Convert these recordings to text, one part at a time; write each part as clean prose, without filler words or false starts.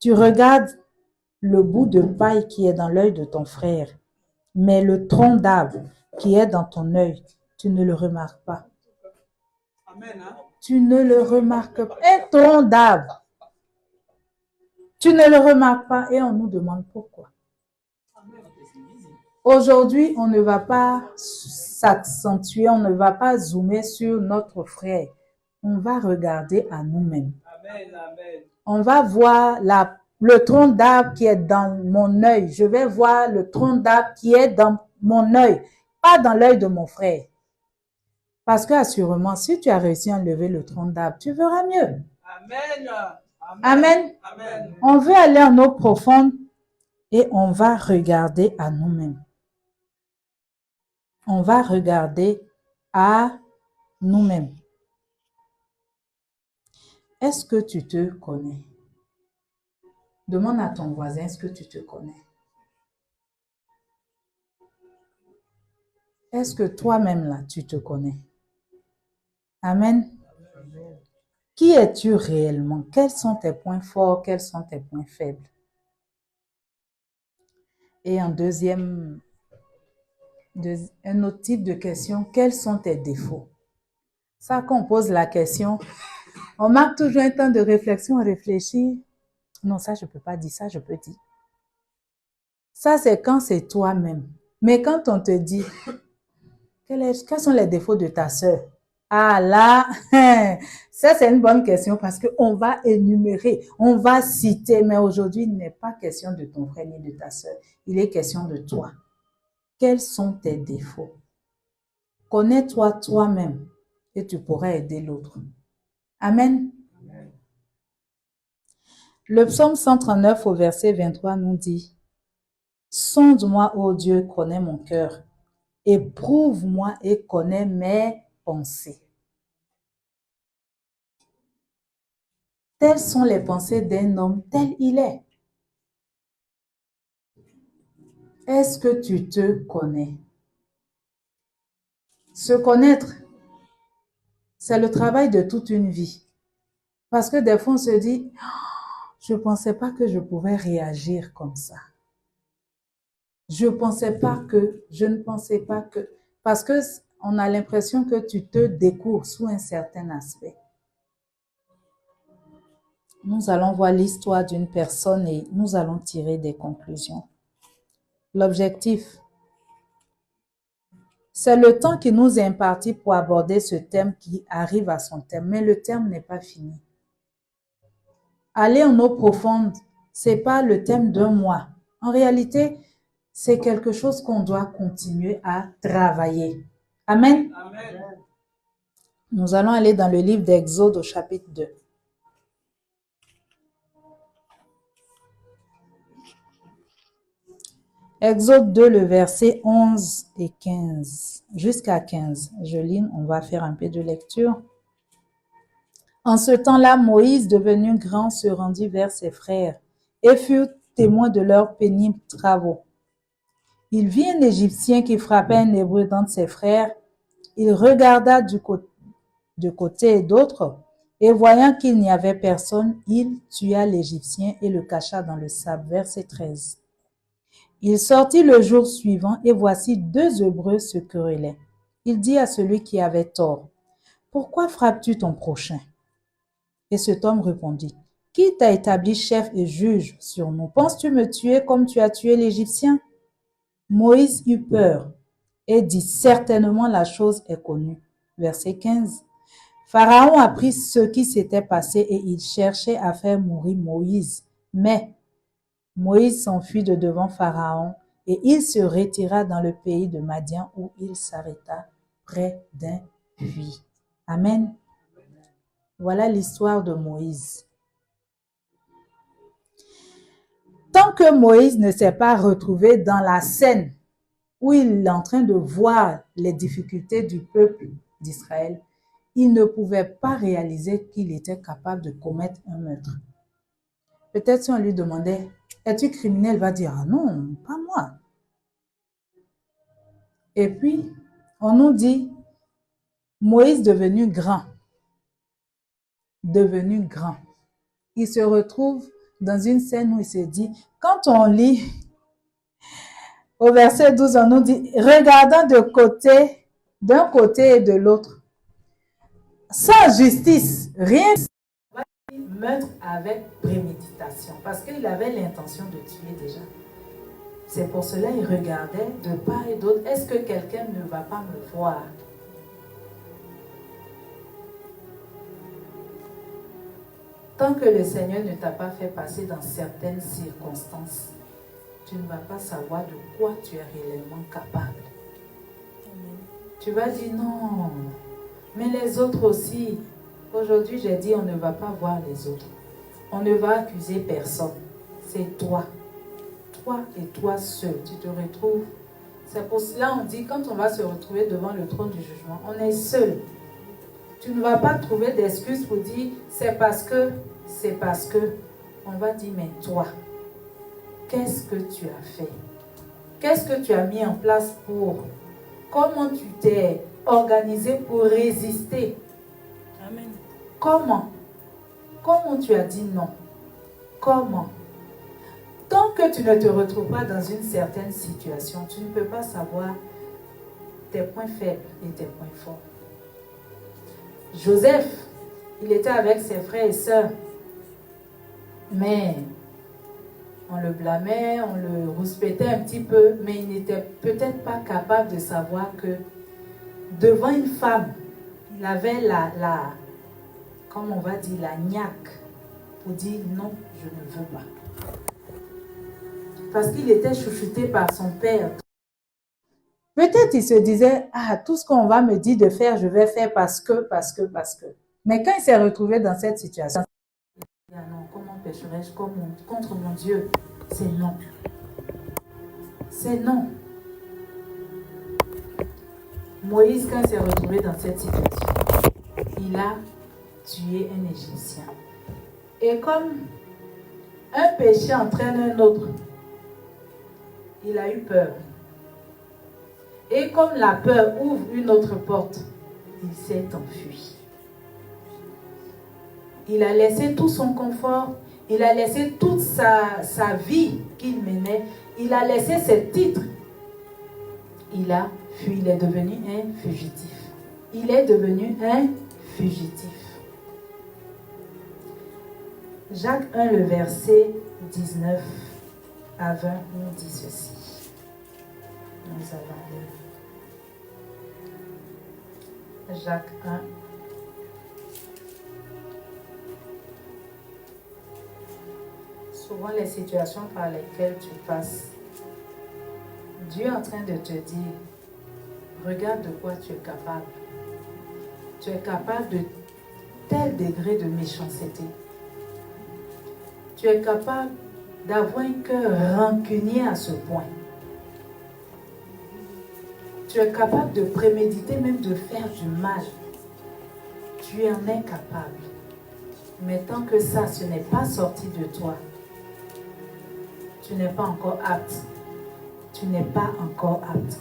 Tu regardes le bout de paille qui est dans l'œil de ton frère, mais le tronc d'arbre qui est dans ton œil, tu ne le remarques pas. Amen. Hein? Tu ne le remarques pas. Un tronc d'arbre. Tu ne le remarques pas et on nous demande pourquoi. Aujourd'hui, on ne va pas s'accentuer, on ne va pas zoomer sur notre frère. On va regarder à nous-mêmes. On va voir le tronc d'arbre qui est dans mon œil. Je vais voir le tronc d'arbre qui est dans mon œil, pas dans l'œil de mon frère. Parce que assurément, si tu as réussi à enlever le tronc d'arbre, tu verras mieux. Amen. Amen. Amen. On veut aller en eau profonde et on va regarder à nous-mêmes. On va regarder à nous-mêmes. Est-ce que tu te connais? Demande à ton voisin, est-ce que tu te connais? Est-ce que toi-même là, tu te connais? Amen. Qui es-tu réellement? Quels sont tes points forts? Quels sont tes points faibles? Et un autre type de question, quels sont tes défauts? Ça, quand on pose la question, on marque toujours un temps de réflexion, réfléchir. Non, ça, je ne peux pas dire, ça, je peux dire. Ça, c'est quand c'est toi-même. Mais quand on te dit, quels sont les défauts de ta sœur? Ah là, ça c'est une bonne question parce qu'on va énumérer, on va citer, mais aujourd'hui, il n'est pas question de ton frère ni de ta sœur. Il est question de toi. Quels sont tes défauts? Connais-toi toi-même et tu pourras aider l'autre. Amen. Amen. Le psaume 139 au verset 23 nous dit, « Sonde-moi, ô Dieu, connais mon cœur. Éprouve-moi et connais mes pensées. » Telles sont les pensées d'un homme tel il est. Est-ce que tu te connais? Se connaître, c'est le travail de toute une vie. Parce que des fois, on se dit, je ne pensais pas que je pouvais réagir comme ça. Je ne pensais pas que, parce que on a l'impression que tu te découvres sous un certain aspect. Nous allons voir l'histoire d'une personne et nous allons tirer des conclusions. L'objectif, c'est le temps qui nous est imparti pour aborder ce thème qui arrive à son terme, mais le terme n'est pas fini. Aller en eau profonde, ce n'est pas le thème d'un mois. En réalité, c'est quelque chose qu'on doit continuer à travailler. Amen. Amen. Nous allons aller dans le livre d'Exode au chapitre 2. Exode 2, le verset 11 et 15, jusqu'à 15. Je lis, on va faire un peu de lecture. En ce temps-là, Moïse, devenu grand, se rendit vers ses frères et fut témoin de leurs pénibles travaux. Il vit un Égyptien qui frappait un Hébreu d'entre ses frères. Il regarda de côté et d'autre, et voyant qu'il n'y avait personne, il tua l'Égyptien et le cacha dans le sable. Verset 13. Il sortit le jour suivant, et voici deux Hébreux se querellaient. Il dit à celui qui avait tort, « Pourquoi frappes-tu ton prochain ?» Et cet homme répondit, « Qui t'a établi chef et juge sur nous? Penses-tu me tuer comme tu as tué l'Égyptien ?» Moïse eut peur et dit, « Certainement la chose est connue. » Verset 15. Pharaon apprit ce qui s'était passé et il cherchait à faire mourir Moïse. Mais Moïse s'enfuit de devant Pharaon et il se retira dans le pays de Madian où il s'arrêta près d'un puits. Amen. Voilà l'histoire de Moïse. Tant que Moïse ne s'est pas retrouvé dans la scène où il est en train de voir les difficultés du peuple d'Israël, il ne pouvait pas réaliser qu'il était capable de commettre un meurtre. Peut-être si on lui demandait, « Es-tu criminel ?» Il va dire, « Ah non, pas moi. » Et puis, on nous dit, Moïse devenu grand. Il se retrouve dans une scène où il se dit, quand on lit au verset 12, on nous dit, regardant d'un côté et de l'autre, sans justice, rien meurtre avec préméditation, parce qu'il avait l'intention de tuer déjà. C'est pour cela qu'il regardait de part et d'autre. Est-ce que quelqu'un ne va pas me voir? Tant que le Seigneur ne t'a pas fait passer dans certaines circonstances, tu ne vas pas savoir de quoi tu es réellement capable. Tu vas dire non, mais les autres aussi. Aujourd'hui, j'ai dit on ne va pas voir les autres. On ne va accuser personne. C'est toi. Toi et toi seul. Tu te retrouves. C'est pour cela on dit quand on va se retrouver devant le trône du jugement, on est seul. Tu ne vas pas trouver d'excuses pour dire c'est parce que. On va dire mais toi, qu'est-ce que tu as fait? Qu'est-ce que tu as mis en place pour? Comment tu t'es organisé pour résister? Amen. Comment? Comment tu as dit non? Comment? Tant que tu ne te retrouves pas dans une certaine situation, tu ne peux pas savoir tes points faibles et tes points forts. Joseph, il était avec ses frères et sœurs, mais on le blâmait, on le rouspétait un petit peu, mais il n'était peut-être pas capable de savoir que devant une femme, il avait comme on va dire, la niaque pour dire non, je ne veux pas. Parce qu'il était chouchouté par son père. Peut-être il se disait, tout ce qu'on va me dire de faire, je vais faire parce que. Mais quand il s'est retrouvé dans cette situation, il dit, non, comment pécherais-je contre mon Dieu? C'est non. C'est non. Moïse, quand il s'est retrouvé dans cette situation, il a tué un Égyptien. Et comme un péché entraîne un autre, il a eu peur. Et comme la peur ouvre une autre porte, il s'est enfui. Il a laissé tout son confort, il a laissé toute sa vie qu'il menait, il a laissé ses titres. Il a fui, il est devenu un fugitif. Il est devenu un fugitif. Jacques 1, le verset 19 à 20 nous dit ceci. Nous allons lire. Jacques 1. Souvent les situations par lesquelles tu passes, Dieu est en train de te dire, regarde de quoi tu es capable. Tu es capable de tel degré de méchanceté. Tu es capable d'avoir un cœur rancunier à ce point. Tu es capable de préméditer, même de faire du mal. Tu en es capable. Mais tant que ça, ce n'est pas sorti de toi, tu n'es pas encore apte. Tu n'es pas encore apte.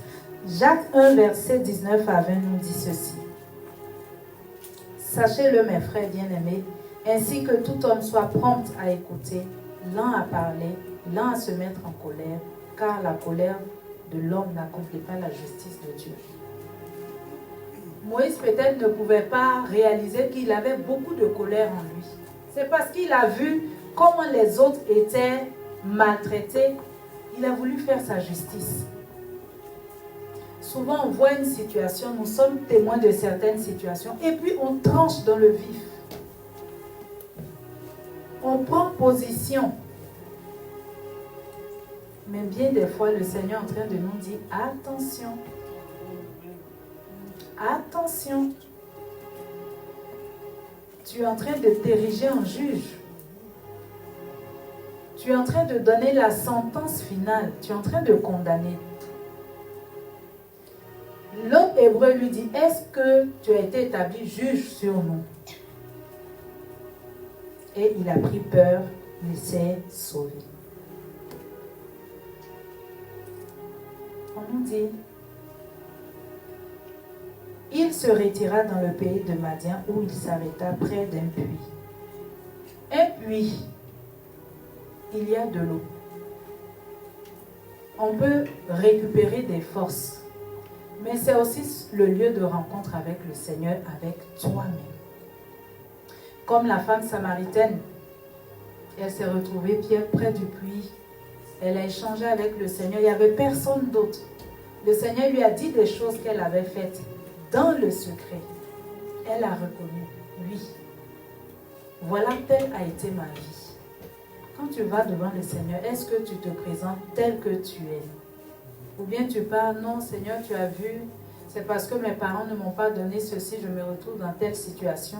Jacques 1, verset 19 à 20 nous dit ceci. Sachez-le, mes frères bien-aimés, ainsi que tout homme soit prompt à écouter, lent à parler, lent à se mettre en colère, car la colère de l'homme n'accomplit pas la justice de Dieu. Moïse peut-être ne pouvait pas réaliser qu'il avait beaucoup de colère en lui. C'est parce qu'il a vu comment les autres étaient maltraités. Il a voulu faire sa justice. Souvent, on voit une situation, nous sommes témoins de certaines situations, et puis on tranche dans le vif. On prend position. Mais bien des fois, le Seigneur est en train de nous dire, attention. Attention. Tu es en train de t'ériger en juge. Tu es en train de donner la sentence finale. Tu es en train de condamner. L'homme hébreu lui dit, est-ce que tu as été établi juge sur nous? Et il a pris peur, il s'est sauvé. On nous dit, il se retira dans le pays de Madian où il s'arrêta près d'un puits. Un puits il y a de l'eau. On peut récupérer des forces, mais c'est aussi le lieu de rencontre avec le Seigneur, avec toi-même. Comme la femme samaritaine, elle s'est retrouvée près du puits. Elle a échangé avec le Seigneur. Il n'y avait personne d'autre. Le Seigneur lui a dit des choses qu'elle avait faites dans le secret. Elle a reconnu, oui, voilà, telle a été ma vie. Quand tu vas devant le Seigneur, est-ce que tu te présentes tel que tu es? Ou bien tu parles, non Seigneur, tu as vu, c'est parce que mes parents ne m'ont pas donné ceci, je me retrouve dans telle situation.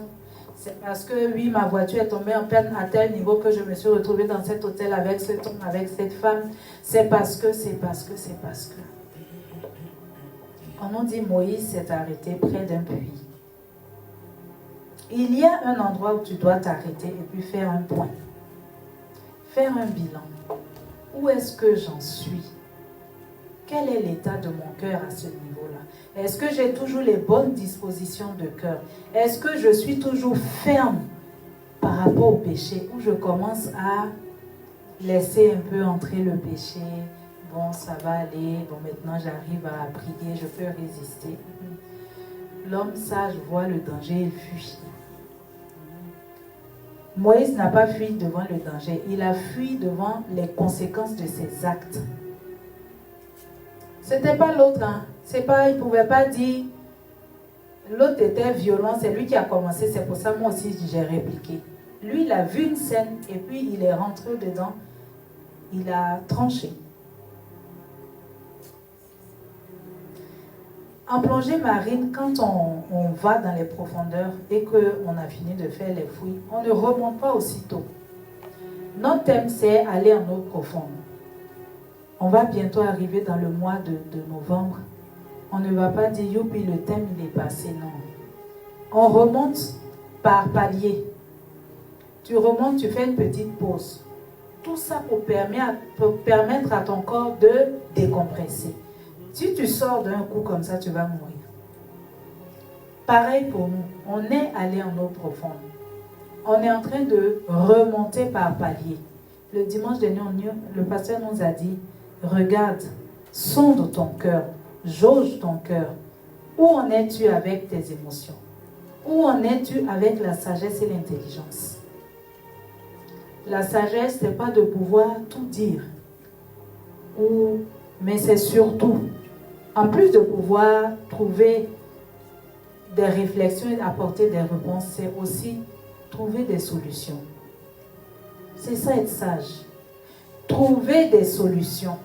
C'est parce que, oui, ma voiture est tombée en panne à tel niveau que je me suis retrouvée dans cet hôtel avec cet homme, avec cette femme. C'est parce que. On nous dit, Moïse s'est arrêté près d'un puits. Il y a un endroit où tu dois t'arrêter et puis faire un point. Faire un bilan. Où est-ce que j'en suis? Quel est l'état de mon cœur à ce niveau-là? Est-ce que j'ai toujours les bonnes dispositions de cœur? Est-ce que je suis toujours ferme par rapport au péché? Ou je commence à laisser un peu entrer le péché? Bon, ça va aller. Bon, maintenant j'arrive à prier, je peux résister. L'homme sage voit le danger et fuit. Moïse n'a pas fui devant le danger. Il a fui devant les conséquences de ses actes. C'était pas l'autre, hein. C'est pas, il ne pouvait pas dire l'autre était violent, c'est lui qui a commencé, c'est pour ça moi aussi j'ai répliqué. Lui, il a vu une scène et puis il est rentré dedans, il a tranché. En plongée marine, quand on va dans les profondeurs et qu'on a fini de faire les fouilles, on ne remonte pas aussitôt. Notre thème, c'est aller en eau profonde. On va bientôt arriver dans le mois de novembre. On ne va pas dire, youpi, le thème, il est passé, non. On remonte par palier. Tu remontes, tu fais une petite pause. Tout ça pour permettre à ton corps de décompresser. Si tu sors d'un coup comme ça, tu vas mourir. Pareil pour nous. On est allé en eau profonde. On est en train de remonter par palier. Le dimanche dernier, le pasteur nous a dit, regarde, sonde ton cœur, jauge ton cœur. Où en es-tu avec tes émotions? Où en es-tu avec la sagesse et l'intelligence? La sagesse, ce n'est pas de pouvoir tout dire. Mais c'est surtout, en plus de pouvoir trouver des réflexions et apporter des réponses, c'est aussi trouver des solutions. C'est ça être sage. Trouver des solutions.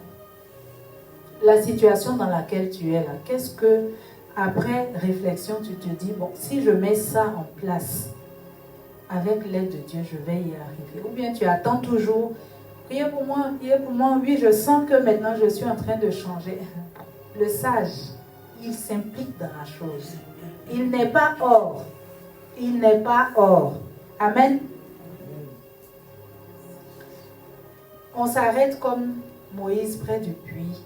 La situation dans laquelle tu es là, qu'est-ce que, après réflexion, tu te dis, bon, si je mets ça en place, avec l'aide de Dieu, je vais y arriver. Ou bien tu attends toujours, priez pour moi, oui, je sens que maintenant je suis en train de changer. Le sage, il s'implique dans la chose. Il n'est pas hors. Il n'est pas hors. Amen. On s'arrête comme Moïse près du puits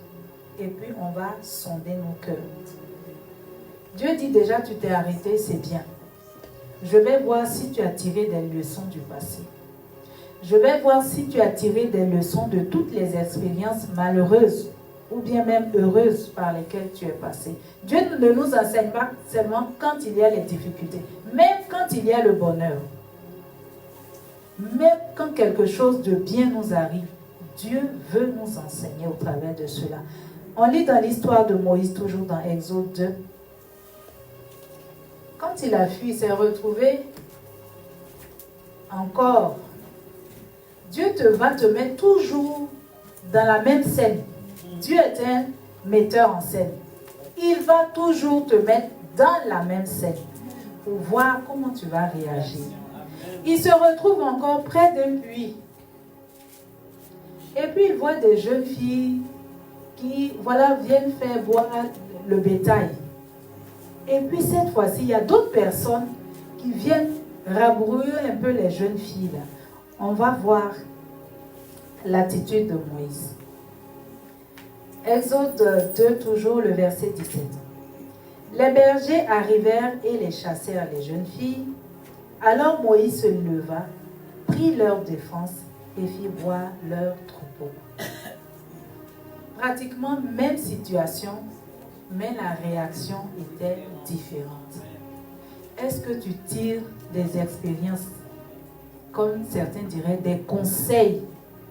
et puis on va sonder nos cœurs. Dieu dit déjà, tu t'es arrêté, c'est bien. Je vais voir si tu as tiré des leçons du passé. Je vais voir si tu as tiré des leçons de toutes les expériences malheureuses ou bien même heureuses par lesquelles tu es passé. Dieu ne nous enseigne pas seulement quand il y a les difficultés, même quand il y a le bonheur. Même quand quelque chose de bien nous arrive, Dieu veut nous enseigner au travers de cela. On lit dans l'histoire de Moïse, toujours dans Exode 2. Quand il a fui, il s'est retrouvé encore. Dieu va te mettre toujours dans la même scène. Dieu est un metteur en scène. Il va toujours te mettre dans la même scène pour voir comment tu vas réagir. Il se retrouve encore près d'un puits. Et puis il voit des jeunes filles qui viennent faire boire le bétail. Et puis cette fois-ci, il y a d'autres personnes qui viennent rabrouer un peu les jeunes filles. Là. On va voir l'attitude de Moïse. Exode 2, toujours le verset 17. Les bergers arrivèrent et les chassèrent les jeunes filles. Alors Moïse se leva, prit leur défense et fit boire leur troupeau. Pratiquement même situation, mais la réaction était différente. Est-ce que tu tires des expériences, comme certains diraient, des conseils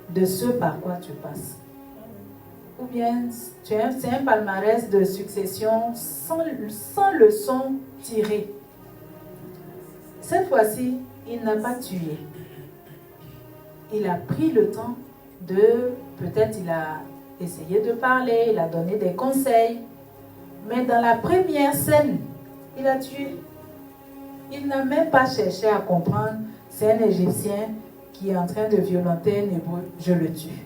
de ce par quoi tu passes? Ou bien c'est un palmarès de succession sans leçon tirée. Cette fois-ci, il n'a pas tué. Il a pris le temps peut-être il a essayé de parler, il a donné des conseils. Mais dans la première scène, il a tué. Il n'a même pas cherché à comprendre, c'est un Égyptien qui est en train de violenter un Hébreu, je le tue.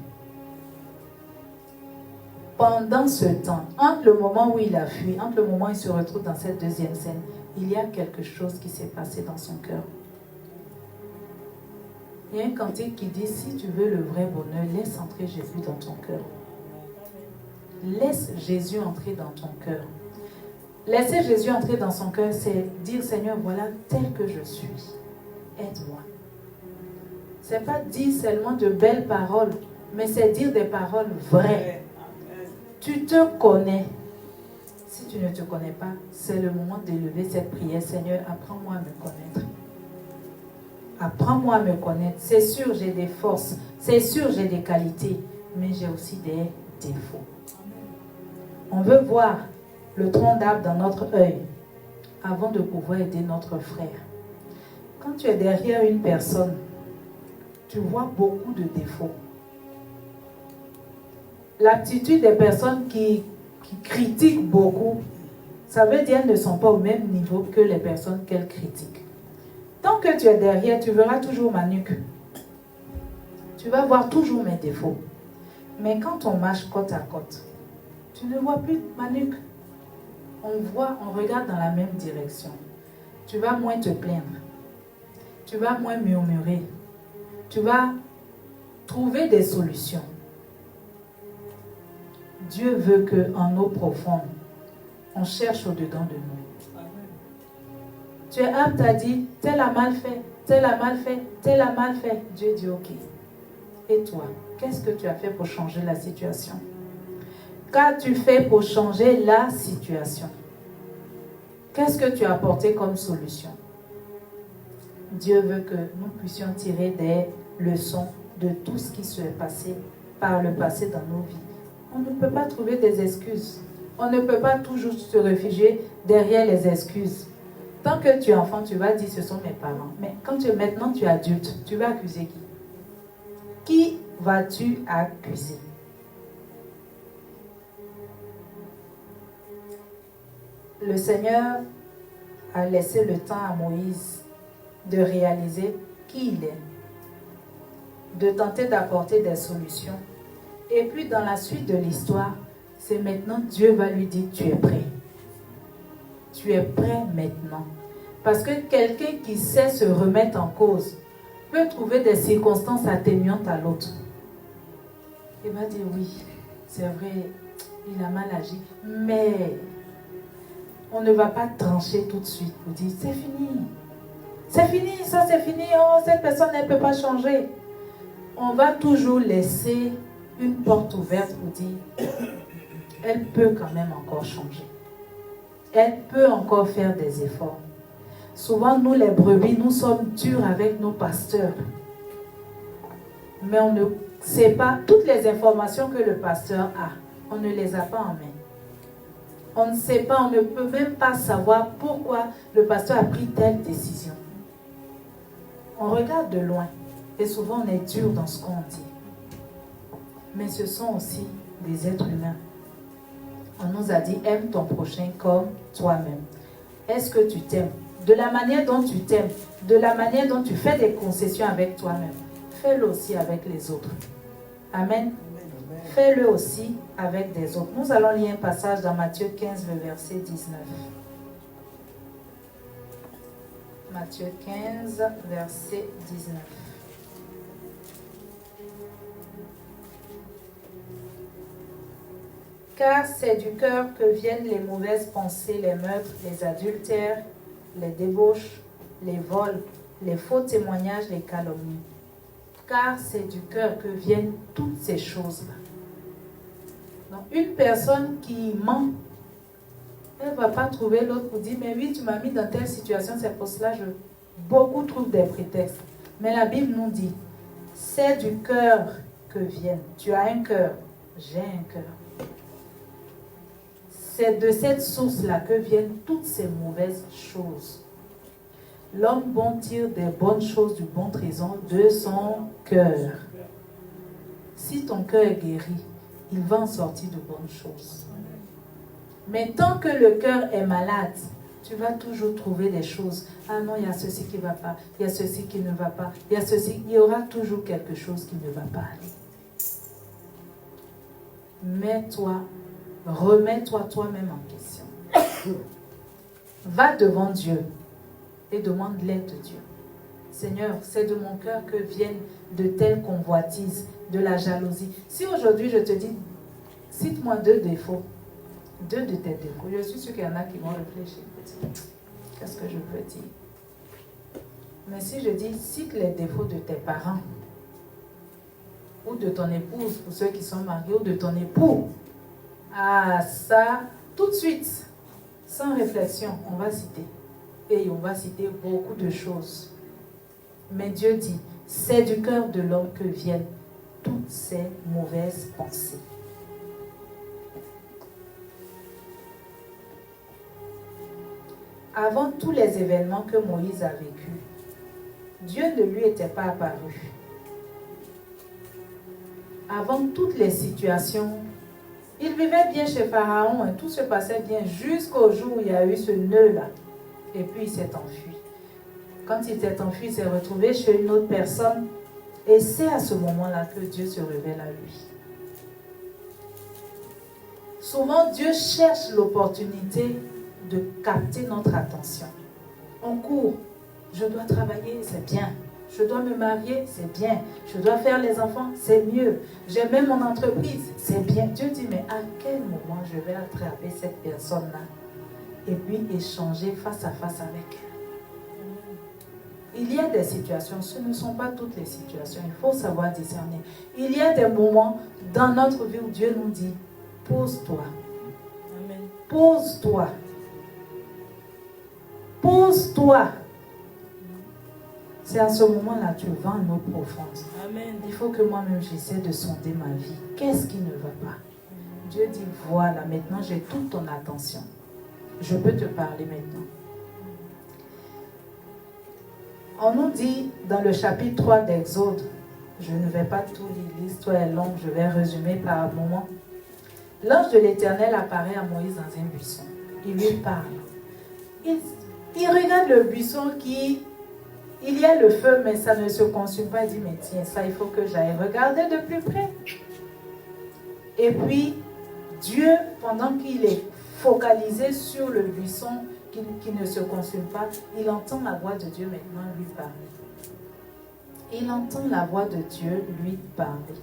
Pendant ce temps, entre le moment où il a fui, entre le moment où il se retrouve dans cette deuxième scène, il y a quelque chose qui s'est passé dans son cœur. Il y a un cantique qui dit, si tu veux le vrai bonheur, laisse entrer Jésus dans ton cœur. Laisse Jésus entrer dans ton cœur. Laisser Jésus entrer dans son cœur, c'est dire, Seigneur, voilà tel que je suis. Aide-moi. Ce n'est pas dire seulement de belles paroles, mais c'est dire des paroles vraies. Tu te connais. Si tu ne te connais pas, c'est le moment d'élever cette prière. Seigneur, apprends-moi à me connaître. Apprends-moi à me connaître. C'est sûr, j'ai des forces. C'est sûr, j'ai des qualités. Mais j'ai aussi des défauts. On veut voir le tronc d'arbre dans notre œil avant de pouvoir aider notre frère. Quand tu es derrière une personne, tu vois beaucoup de défauts. L'attitude des personnes qui critiquent beaucoup, ça veut dire qu'elles ne sont pas au même niveau que les personnes qu'elles critiquent. Tant que tu es derrière, tu verras toujours ma nuque. Tu vas voir toujours mes défauts. Mais quand on marche côte à côte, tu ne vois plus ma nuque. On regarde dans la même direction. Tu vas moins te plaindre. Tu vas moins murmurer. Tu vas trouver des solutions. Dieu veut qu'en eau profonde, on cherche au-dedans de nous. Tu es apte à dire, tel a mal fait, tel a mal fait, tel a mal fait. Dieu dit, ok. Et toi, qu'est-ce que tu as fait pour changer la situation? Qu'as-tu fait pour changer la situation? Qu'est-ce que tu as apporté comme solution? Dieu veut que nous puissions tirer des leçons de tout ce qui s'est passé par le passé dans nos vies. On ne peut pas trouver des excuses. On ne peut pas toujours se réfugier derrière les excuses. Tant que tu es enfant, tu vas dire ce sont mes parents. Mais quand maintenant tu es adulte, tu vas accuser qui? Qui vas-tu accuser? Le Seigneur a laissé le temps à Moïse de réaliser qui il est, de tenter d'apporter des solutions. Et puis dans la suite de l'histoire, c'est maintenant Dieu va lui dire, tu es prêt. Tu es prêt maintenant. Parce que quelqu'un qui sait se remettre en cause peut trouver des circonstances atténuantes à l'autre. Il va dire, oui, c'est vrai, il a mal agi, mais on ne va pas trancher tout de suite pour dire, c'est fini. C'est fini, ça c'est fini, oh, cette personne ne peut pas changer. On va toujours laisser une porte ouverte pour dire, elle peut quand même encore changer. Elle peut encore faire des efforts. Souvent, nous les brebis, nous sommes durs avec nos pasteurs. Mais on ne sait pas toutes les informations que le pasteur a. On ne les a pas en main. On ne sait pas, on ne peut même pas savoir pourquoi le pasteur a pris telle décision. On regarde de loin et souvent on est dur dans ce qu'on dit. Mais ce sont aussi des êtres humains. On nous a dit, aime ton prochain comme toi-même. Est-ce que tu t'aimes? De la manière dont tu t'aimes, de la manière dont tu fais des concessions avec toi-même, fais-le aussi avec les autres. Amen. Fais-le aussi avec des autres. Nous allons lire un passage dans Matthieu 15, le verset 19. Matthieu 15, verset 19. Car c'est du cœur que viennent les mauvaises pensées, les meurtres, les adultères, les débauches, les vols, les faux témoignages, les calomnies. car c'est du cœur que viennent toutes ces choses-là. Donc, une personne qui ment, elle ne va pas trouver l'autre pour dire, mais oui, tu m'as mis dans telle situation, c'est pour cela que beaucoup trouvent des prétextes. Mais la Bible nous dit, c'est du cœur que viennent. Tu as un cœur, j'ai un cœur. C'est de cette source-là que viennent toutes ces mauvaises choses. L'homme bon tire des bonnes choses du bon trésor de son cœur. Si ton cœur est guéri, il va en sortir de bonnes choses. Mais tant que le cœur est malade, tu vas toujours trouver des choses. Ah non, il y a ceci qui ne va pas, il y a ceci qui ne va pas, il y aura toujours quelque chose qui ne va pas aller. Remets-toi toi-même en question. Va devant Dieu et demande l'aide de Dieu. Seigneur, c'est de mon cœur que viennent de telles convoitises, de la jalousie. Si aujourd'hui je te dis, cite-moi 2 défauts, 2 de tes défauts, je suis sûre qu'il y en a qui vont réfléchir. Qu'est-ce que je peux dire? Mais si je dis, cite les défauts de tes parents, ou de ton épouse, pour ceux qui sont mariés, ou de ton époux, ah ça, tout de suite, sans réflexion, on va citer. Et on va citer beaucoup de choses. Mais Dieu dit, c'est du cœur de l'homme que viennent toutes ces mauvaises pensées. Avant tous les événements que Moïse a vécus, Dieu ne lui était pas apparu. Avant toutes les situations, il vivait bien chez Pharaon et tout se passait bien jusqu'au jour où il y a eu ce nœud-là. Et puis il s'est enfui. Quand il s'est enfui, il s'est retrouvé chez une autre personne. Et c'est à ce moment-là que Dieu se révèle à lui. Souvent, Dieu cherche l'opportunité de capter notre attention. On court. Je dois travailler, c'est bien. Je dois me marier, c'est bien. Je dois faire les enfants, c'est mieux. J'ai même mon entreprise, c'est bien. Dieu dit, mais à quel moment je vais attraper cette personne-là et puis échanger face à face avec elle? Il y a des situations, ce ne sont pas toutes les situations, il faut savoir discerner. Il y a des moments dans notre vie où Dieu nous dit, pose-toi. Amen. Pose-toi. Pose-toi. C'est à ce moment-là que tu vas en eau profonde. Amen. Il faut que moi-même j'essaie de sonder ma vie. Qu'est-ce qui ne va pas? Dieu dit, voilà, maintenant j'ai toute ton attention. Je peux te parler maintenant. On nous dit dans le chapitre 3 d'Exode, je ne vais pas tout lire, l'histoire est longue, je vais résumer par moment. L'ange de l'Éternel apparaît à Moïse dans un buisson. Il lui parle. Il regarde le buisson qui... Il y a le feu, mais ça ne se consume pas. Il dit, mais tiens, ça, il faut que j'aille regarder de plus près. Et puis, Dieu, pendant qu'il est focalisé sur le buisson qui ne se consume pas, il entend la voix de Dieu maintenant lui parler. Il entend la voix de Dieu lui parler.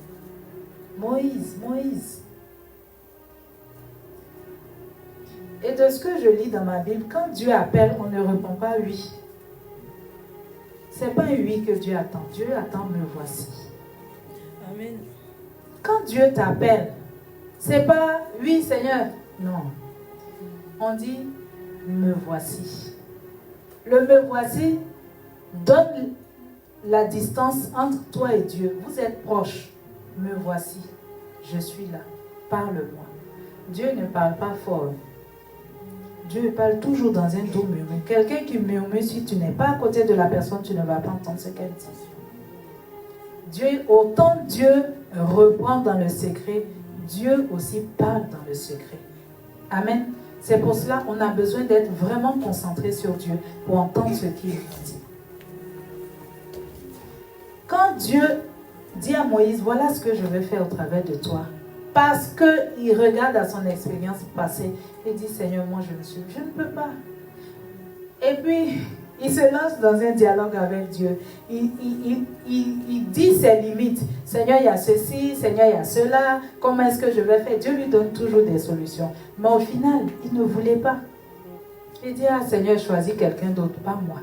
Moïse, Moïse. Et de ce que je lis dans ma Bible, quand Dieu appelle, on ne répond pas oui. Ce n'est pas un oui que Dieu attend. Dieu attend, me voici. Amen. Quand Dieu t'appelle, ce n'est pas oui Seigneur. Non. On dit, me voici. Le me voici donne la distance entre toi et Dieu. Vous êtes proches. Me voici. Je suis là. Parle-moi. Dieu ne parle pas fort. Dieu parle toujours dans un doux murmure. Quelqu'un qui murmure, si tu n'es pas à côté de la personne, tu ne vas pas entendre ce qu'elle dit. Autant Dieu reprend dans le secret, Dieu aussi parle dans le secret. Amen. C'est pour cela qu'on a besoin d'être vraiment concentré sur Dieu pour entendre ce qu'il nous dit. Quand Dieu dit à Moïse, voilà ce que je vais faire au travers de toi, parce qu'il regarde à son expérience passée, il dit, Seigneur, moi je ne peux pas. Et puis, il se lance dans un dialogue avec Dieu. Il dit ses limites. Seigneur, il y a ceci, Seigneur, il y a cela. Comment est-ce que je vais faire? Dieu lui donne toujours des solutions. Mais au final, il ne voulait pas. Il dit, ah Seigneur, choisis quelqu'un d'autre, pas moi.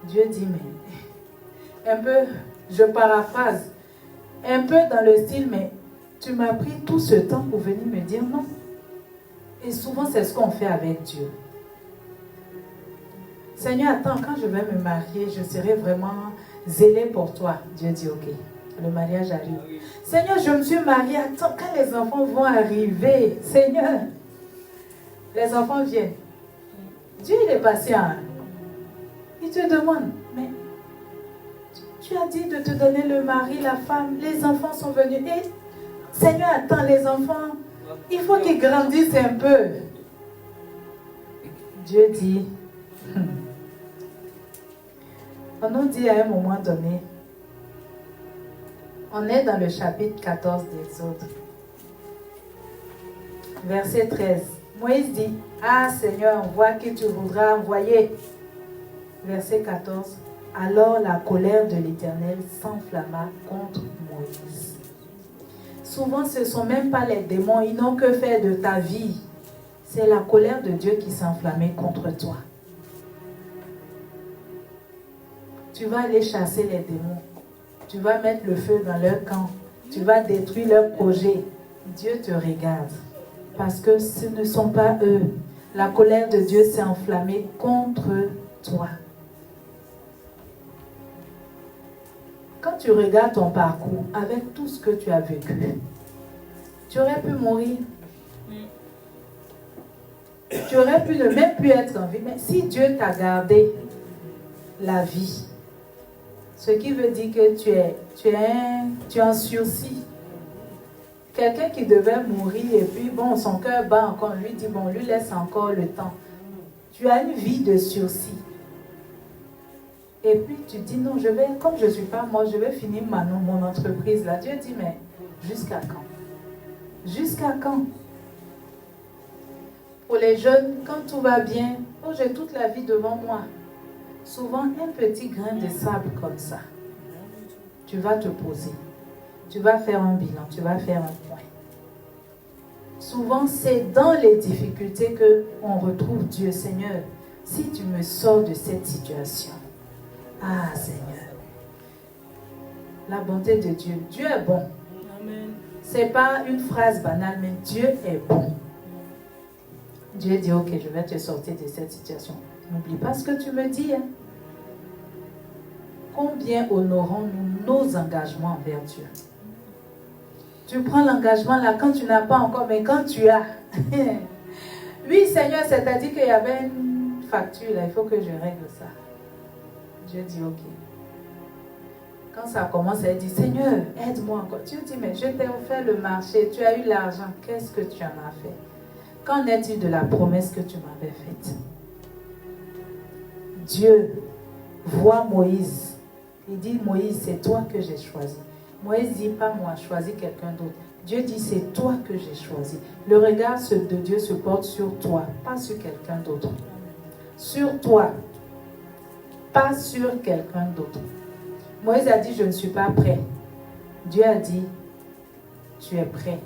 Dieu dit, mais un peu Je paraphrase un peu dans le style, mais tu m'as pris tout ce temps pour venir me dire non. Et souvent, c'est ce qu'on fait avec Dieu. Seigneur, attends, quand je vais me marier, je serai vraiment zélé pour toi. Dieu dit, ok, le mariage arrive. Seigneur, je me suis mariée, attends, quand les enfants vont arriver, Seigneur, les enfants viennent. Dieu, il est patient. Hein? Il te demande, mais tu as dit de te donner le mari, la femme, les enfants sont venus. Et Seigneur, attends, les enfants, il faut qu'ils grandissent un peu. Dieu dit, on nous dit à un moment donné, on est dans le chapitre 14 d'Exode, verset 13. Moïse dit, ah Seigneur, vois qui tu voudras envoyer. Verset 14. Alors la colère de l'Éternel s'enflamma contre Moïse. Souvent, ce ne sont même pas les démons, ils n'ont que faire de ta vie. C'est la colère de Dieu qui s'est enflammée contre toi. Tu vas aller chasser les démons. Tu vas mettre le feu dans leur camp. Tu vas détruire leurs projets. Dieu te regarde. Parce que ce ne sont pas eux. La colère de Dieu s'est enflammée contre toi. Quand tu regardes ton parcours avec tout ce que tu as vécu, tu aurais pu mourir. Tu aurais pu ne même plus être en vie. Mais si Dieu t'a gardé la vie, ce qui veut dire que tu es en sursis. Quelqu'un qui devait mourir et puis bon, son cœur bat encore, lui dit bon, lui laisse encore le temps. Tu as une vie de sursis. Et puis tu dis non, comme je ne suis pas mort, je vais finir mon entreprise là. Dieu dit mais jusqu'à quand? Jusqu'à quand? Pour les jeunes, quand tout va bien, oh j'ai toute la vie devant moi. Souvent un petit grain de sable comme ça. Tu vas te poser. Tu vas faire un bilan, tu vas faire un point. Souvent, c'est dans les difficultés qu'on retrouve Dieu. Seigneur, si tu me sors de cette situation. Ah, Seigneur. La bonté de Dieu. Dieu est bon. Ce n'est pas une phrase banale, mais Dieu est bon. Dieu dit, ok, je vais te sortir de cette situation. N'oublie pas ce que tu me dis. Hein. Combien honorons-nous nos engagements envers Dieu? Tu prends l'engagement là quand tu n'as pas encore, mais quand tu as. Oui, Seigneur, c'est-à-dire qu'il y avait une facture là, il faut que je règle ça. Dieu dit ok. Quand ça commence, elle dit Seigneur, aide-moi encore. Dieu dit mais je t'ai offert le marché, tu as eu l'argent, qu'est-ce que tu en as fait? Qu'en est-il de la promesse que tu m'avais faite? Dieu voit Moïse. Il dit Moïse, c'est toi que j'ai choisi. Moïse dit pas moi, choisis quelqu'un d'autre. Dieu dit c'est toi que j'ai choisi. Le regard de Dieu se porte sur toi, pas sur quelqu'un d'autre. Sur toi, pas sur quelqu'un d'autre. Moïse a dit je ne suis pas prêt. Dieu a dit tu es prêt.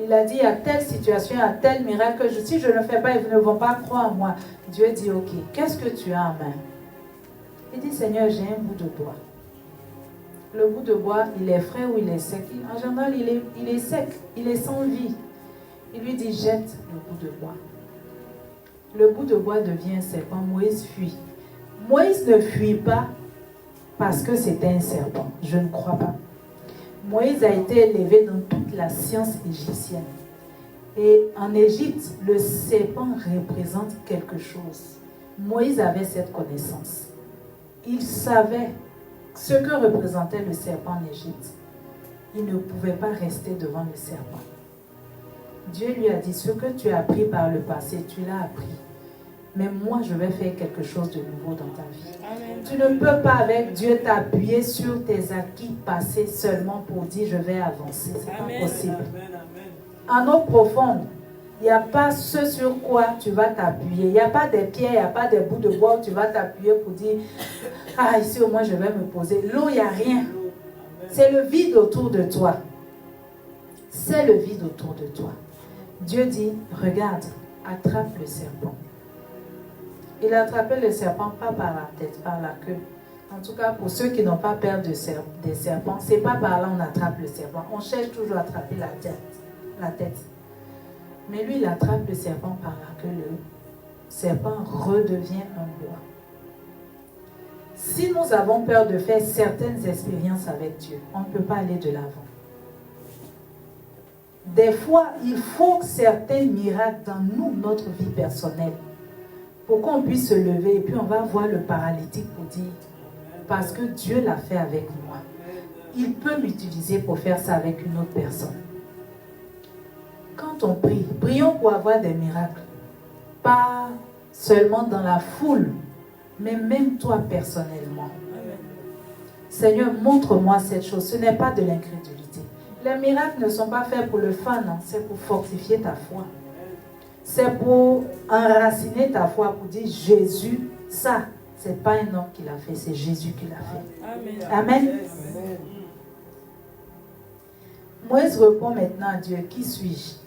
Il a dit à telle situation, à tel miracle, si je ne le fais pas, ils ne vont pas croire en moi. Dieu dit ok, qu'est-ce que tu as en main? Il dit Seigneur, j'ai un bout de bois. Le bout de bois, il est frais ou il est sec? En général, il est sec, il est sans vie. Il lui dit, jette le bout de bois. Le bout de bois devient un serpent. Moïse fuit. Moïse ne fuit pas parce que c'était un serpent. Je ne crois pas. Moïse a été élevé dans toute la science égyptienne. Et en Égypte, le serpent représente quelque chose. Moïse avait cette connaissance. Il savait ce que représentait le serpent en Égypte. Il ne pouvait pas rester devant le serpent. Dieu lui a dit, ce que tu as appris par le passé, tu l'as appris. Mais moi, je vais faire quelque chose de nouveau dans ta vie. Amen. Tu ne peux pas avec Dieu t'appuyer sur tes acquis passés seulement pour dire, je vais avancer. Ce n'est pas possible. En eau profonde, il n'y a pas ce sur quoi tu vas t'appuyer. Il n'y a pas des pierres, il n'y a pas des bouts de bois où tu vas t'appuyer pour dire, ah, ici au moins je vais me poser. L'eau, il n'y a rien. C'est le vide autour de toi. C'est le vide autour de toi. Dieu dit, regarde, attrape le serpent. Il a attrapé le serpent pas par la tête, par la queue. En tout cas, pour ceux qui n'ont pas peur des serpents, c'est pas par là on attrape le serpent. On cherche toujours à attraper la tête. Mais lui, il attrape le serpent par là, que le serpent redevient un bois. Si nous avons peur de faire certaines expériences avec Dieu, on ne peut pas aller de l'avant. Des fois, il faut certains miracles dans nous, notre vie personnelle, pour qu'on puisse se lever et puis on va voir le paralytique pour dire, parce que Dieu l'a fait avec moi. Il peut m'utiliser pour faire ça avec une autre personne. Quand on prie, prions pour avoir des miracles. Pas seulement dans la foule, mais même toi personnellement. Seigneur, montre-moi cette chose. Ce n'est pas de l'incrédulité. Les miracles ne sont pas faits pour le fun, non. C'est pour fortifier ta foi. C'est pour enraciner ta foi, pour dire Jésus, ça, c'est pas un homme qui l'a fait, c'est Jésus qui l'a fait. Amen. Amen. Moïse répond maintenant à Dieu, qui suis-je?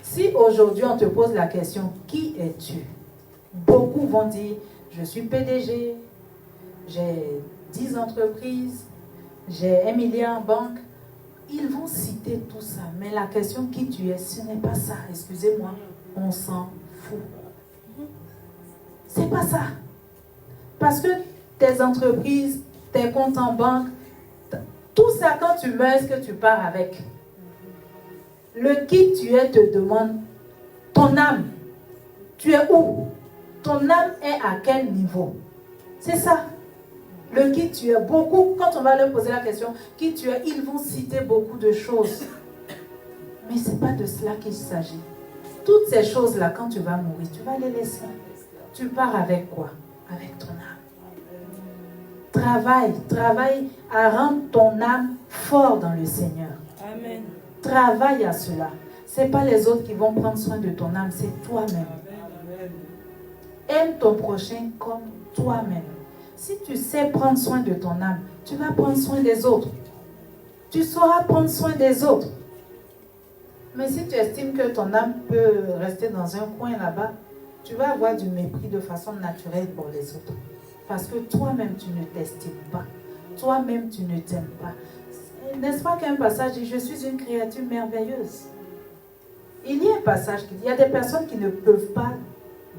Si aujourd'hui on te pose la question, qui es-tu? Beaucoup vont dire, je suis PDG, j'ai 10 entreprises, j'ai 1 milliard en banque. Ils vont citer tout ça, mais la question qui tu es, ce n'est pas ça. Excusez-moi, on s'en fout. C'est pas ça. Parce que tes entreprises, tes comptes en banque, tout ça, quand tu meurs, est-ce que tu pars avec? Le qui tu es te demande ton âme. Tu es où? Ton âme est à quel niveau? C'est ça. Le qui tu es. Beaucoup, quand on va leur poser la question, qui tu es, ils vont citer beaucoup de choses. Mais ce n'est pas de cela qu'il s'agit. Toutes ces choses-là, quand tu vas mourir, tu vas les laisser. Tu pars avec quoi? Avec ton âme. Travaille à rendre ton âme fort dans le Seigneur. Amen. Travaille à cela. Ce n'est pas les autres qui vont prendre soin de ton âme, c'est toi-même. Aime ton prochain comme toi-même. Si tu sais prendre soin de ton âme, tu vas prendre soin des autres. Tu sauras prendre soin des autres. Mais si tu estimes que ton âme peut rester dans un coin là-bas, tu vas avoir du mépris de façon naturelle pour les autres. Parce que toi-même, tu ne t'estimes pas. Toi-même, tu ne t'aimes pas. N'est-ce pas qu'un passage dit « Je suis une créature merveilleuse ». Il y a un passage qui dit « Il y a des personnes qui ne peuvent pas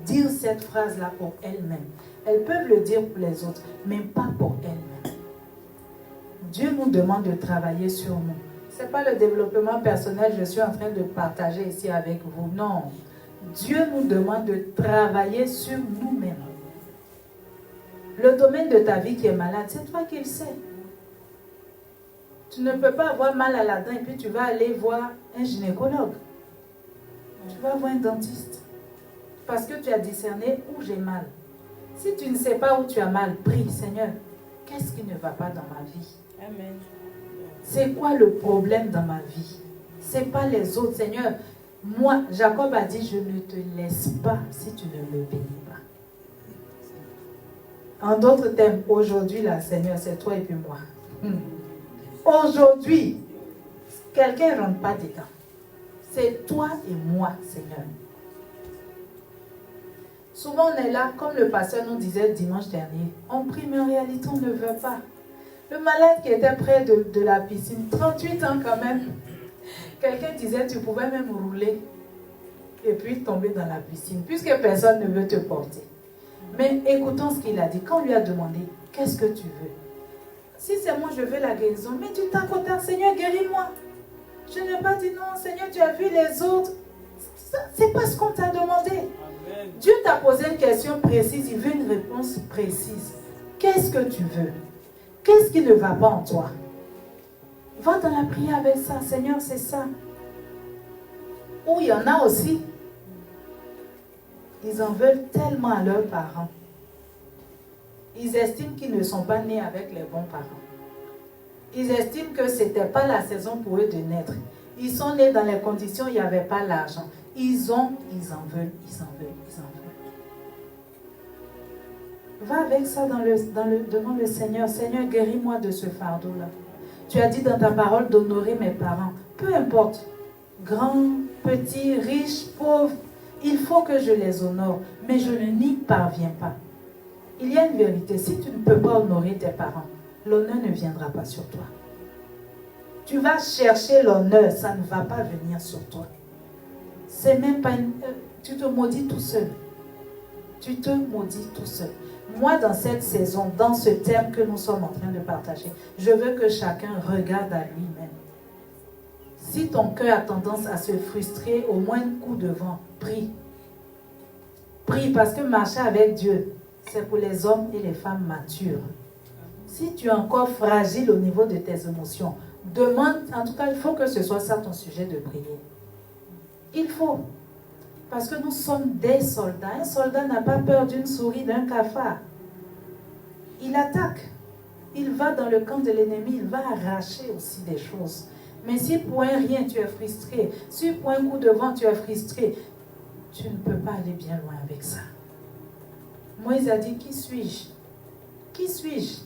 dire cette phrase-là pour elles-mêmes. Elles peuvent le dire pour les autres, mais pas pour elles-mêmes. » Dieu nous demande de travailler sur nous. Ce n'est pas le développement personnel que je suis en train de partager ici avec vous. Non. Dieu nous demande de travailler sur nous-mêmes. Le domaine de ta vie qui est malade, c'est toi qui le sais. Tu ne peux pas avoir mal à la dent et puis tu vas aller voir un gynécologue. Tu vas voir un dentiste. Parce que tu as discerné où j'ai mal. Si tu ne sais pas où tu as mal, prie, Seigneur, qu'est-ce qui ne va pas dans ma vie? Amen. C'est quoi le problème dans ma vie? Ce n'est pas les autres, Seigneur. Moi, Jacob a dit, je ne te laisse pas si tu ne me bénis pas. En d'autres termes, aujourd'hui, là, Seigneur, c'est toi et puis moi. Aujourd'hui, quelqu'un ne rentre pas dedans. C'est toi et moi, Seigneur. Souvent, on est là, comme le pasteur nous disait dimanche dernier, on prie, mais en réalité, on ne veut pas. Le malade qui était près de la piscine, 38 ans quand même, quelqu'un disait, tu pouvais même rouler et puis tomber dans la piscine, puisque personne ne veut te porter. Mais écoutons ce qu'il a dit. Quand on lui a demandé, qu'est-ce que tu veux? Si c'est moi, je veux la guérison, mais tu t'accotes, Seigneur, guéris-moi. Je n'ai pas dit non, Seigneur, tu as vu les autres. C'est pas ce qu'on t'a demandé. Amen. Dieu t'a posé une question précise, il veut une réponse précise. Qu'est-ce que tu veux? Qu'est-ce qui ne va pas en toi? Va dans la prière avec ça, Seigneur, c'est ça. Ou il y en a aussi, ils en veulent tellement à leurs parents. Ils estiment qu'ils ne sont pas nés avec les bons parents. Ils estiment que ce n'était pas la saison pour eux de naître. Ils sont nés dans les conditions où il n'y avait pas l'argent. Ils en veulent. Va avec ça devant le Seigneur. Seigneur, guéris-moi de ce fardeau-là. Tu as dit dans ta parole d'honorer mes parents. Peu importe, grands, petits, riches, pauvres, il faut que je les honore. Mais je n'y parviens pas. Il y a une vérité. Si tu ne peux pas honorer tes parents, l'honneur ne viendra pas sur toi. Tu vas chercher l'honneur, ça ne va pas venir sur toi. C'est même pas une... Tu te maudis tout seul. Tu te maudis tout seul. Moi, dans cette saison, dans ce thème que nous sommes en train de partager, je veux que chacun regarde à lui-même. Si ton cœur a tendance à se frustrer au moindre coup de vent, prie. Prie, parce que marcher avec Dieu, c'est pour les hommes et les femmes matures. Si tu es encore fragile au niveau de tes émotions, demande, en tout cas, il faut que ce soit ça ton sujet de prière. Il faut. Parce que nous sommes des soldats. Un soldat n'a pas peur d'une souris, d'un cafard. Il attaque. Il va dans le camp de l'ennemi, il va arracher aussi des choses. Mais si pour un rien tu es frustré, si pour un coup de vent tu es frustré, tu ne peux pas aller bien loin avec ça. Moïse a dit, qui suis-je? Qui suis-je?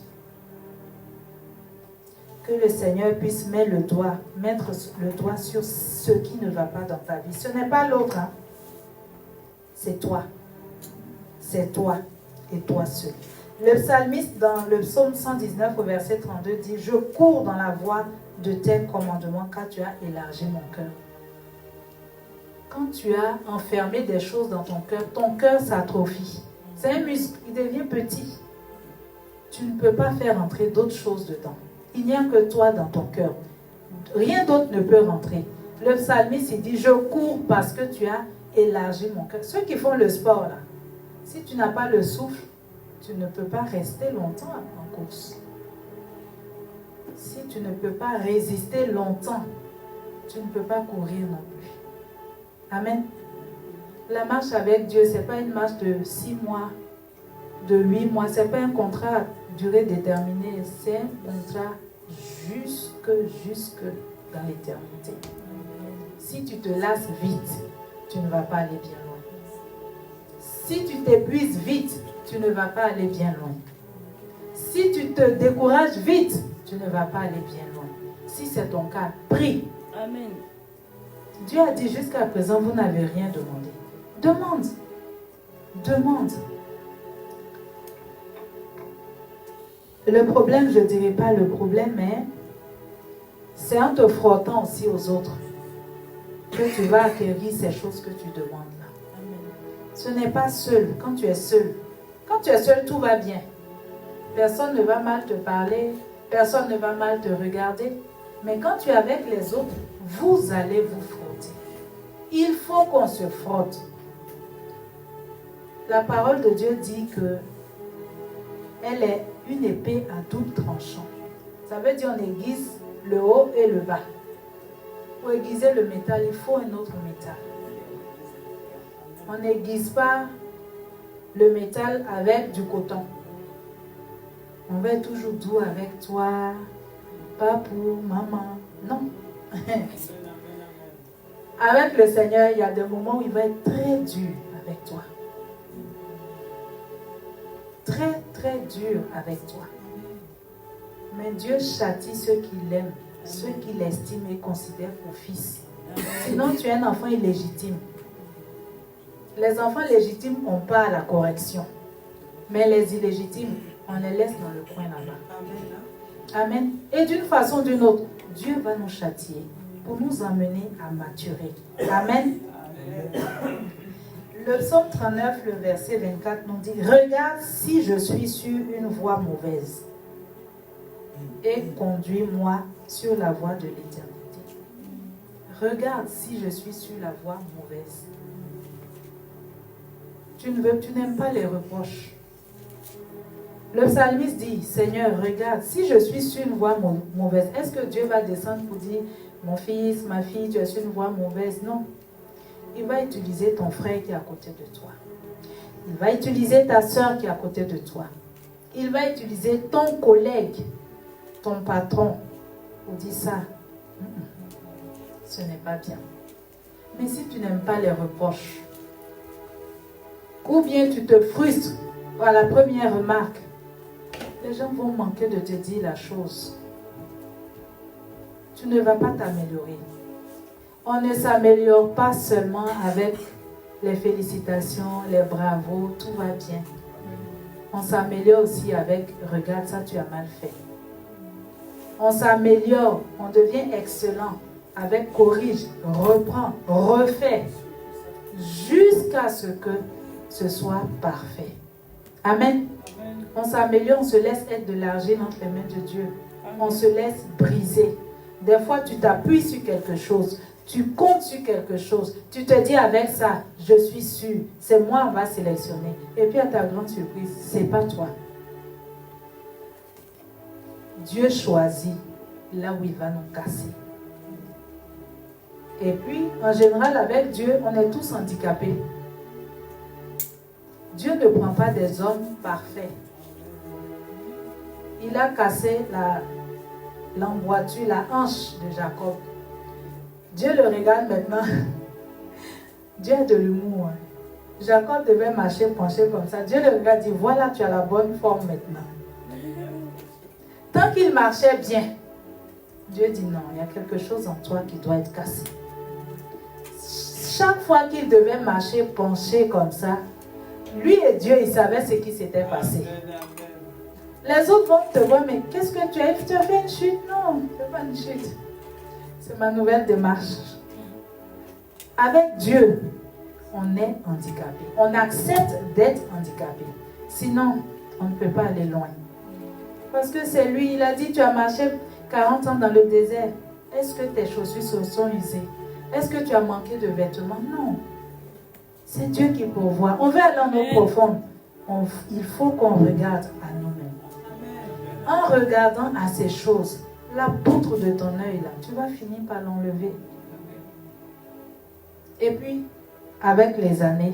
Que le Seigneur puisse mettre le doigt sur ce qui ne va pas dans ta vie. Ce n'est pas l'autre, hein? C'est toi. C'est toi et toi seul. Le psalmiste dans le psaume 119 au verset 32 dit, je cours dans la voie de tes commandements car tu as élargi mon cœur. Quand tu as enfermé des choses dans ton cœur s'atrophie. C'est un muscle, il devient petit. Tu ne peux pas faire entrer d'autres choses dedans. Il n'y a que toi dans ton cœur. Rien d'autre ne peut rentrer. Le psalmiste, il dit, je cours parce que tu as élargi mon cœur. Ceux qui font le sport, là, si tu n'as pas le souffle, tu ne peux pas rester longtemps en course. Si tu ne peux pas résister longtemps, tu ne peux pas courir non plus. Amen. La marche avec Dieu, ce n'est pas une marche de 6 mois, de 8 mois. Ce n'est pas un contrat à durée déterminée. C'est un contrat jusque dans l'éternité. Si tu te lasses vite, tu ne vas pas aller bien loin. Si tu t'épuises vite, tu ne vas pas aller bien loin. Si tu te décourages vite, tu ne vas pas aller bien loin. Si c'est ton cas, prie. Amen. Dieu a dit jusqu'à présent, vous n'avez rien demandé. Demande. Demande. Le problème, je ne dirais pas le problème, mais c'est en te frottant aussi aux autres que tu vas acquérir ces choses que tu demandes là. Ce n'est pas seul, quand tu es seul. Quand tu es seul, tout va bien. Personne ne va mal te parler, personne ne va mal te regarder. Mais quand tu es avec les autres, vous allez vous frotter. Il faut qu'on se frotte. La parole de Dieu dit que elle est une épée à double tranchant. Ça veut dire on aiguise le haut et le bas. Pour aiguiser le métal, il faut un autre métal. On n'aiguise pas le métal avec du coton. On va être toujours doux avec toi, papou, maman. Non. Avec le Seigneur, il y a des moments où il va être très dur avec toi. Très, très dur avec toi. Mais Dieu châtie ceux qu'il aime, ceux qu'il estime et considère pour fils. Sinon, tu es un enfant illégitime. Les enfants légitimes n'ont pas la correction. Mais les illégitimes, on les laisse dans le coin là-bas. Amen. Et d'une façon ou d'une autre, Dieu va nous châtier pour nous amener à maturer. Amen. Le psaume 39, le verset 24 nous dit, regarde si je suis sur une voie mauvaise et conduis-moi sur la voie de l'éternité. Regarde si je suis sur la voie mauvaise. Tu n'aimes pas les reproches. Le psalmiste dit, Seigneur, regarde, si je suis sur une voie mauvaise, est-ce que Dieu va descendre pour dire, mon fils, ma fille, tu es sur une voie mauvaise? Non. Il va utiliser ton frère qui est à côté de toi. Il va utiliser ta soeur qui est à côté de toi. Il va utiliser ton collègue, ton patron, pour dire ça. Ce n'est pas bien. Mais si tu n'aimes pas les reproches, ou bien tu te frustres à la première remarque, les gens vont manquer de te dire la chose. Tu ne vas pas t'améliorer. On ne s'améliore pas seulement avec les félicitations, les bravos, tout va bien. On s'améliore aussi avec, regarde ça, tu as mal fait. On s'améliore, on devient excellent avec corrige, reprend, refait, jusqu'à ce que ce soit parfait. Amen. On s'améliore, on se laisse être de l'argile entre les mains de Dieu. On se laisse briser. Des fois, tu t'appuies sur quelque chose. Tu comptes sur quelque chose. Tu te dis avec ça, je suis sûr. C'est moi, on va sélectionner. Et puis à ta grande surprise, c'est pas toi. Dieu choisit là où il va nous casser. Et puis, en général, avec Dieu, on est tous handicapés. Dieu ne prend pas des hommes parfaits. Il a cassé l'emboîture, la hanche de Jacob. Dieu le regarde maintenant. Dieu a de l'humour. Jacob devait marcher penché comme ça. Dieu le regarde et dit, voilà, tu as la bonne forme maintenant. Tant qu'il marchait bien, Dieu dit non, il y a quelque chose en toi qui doit être cassé. Chaque fois qu'il devait marcher penché comme ça, lui et Dieu, ils savaient ce qui s'était passé. Les autres vont te voir, mais qu'est-ce que tu as fait? Tu as fait une chute? Non, ce n'est pas une chute. C'est ma nouvelle démarche. Avec Dieu, on est handicapé. On accepte d'être handicapé. Sinon, on ne peut pas aller loin. Parce que c'est lui, il a dit, tu as marché 40 ans dans le désert. Est-ce que tes chaussures se sont usées? Est-ce que tu as manqué de vêtements? Non. C'est Dieu qui pourvoit. On veut aller en eau profonde. Il faut qu'on regarde à nous-mêmes. En regardant à ces choses, la poutre de ton œil, là, tu vas finir par l'enlever. Et puis, avec les années,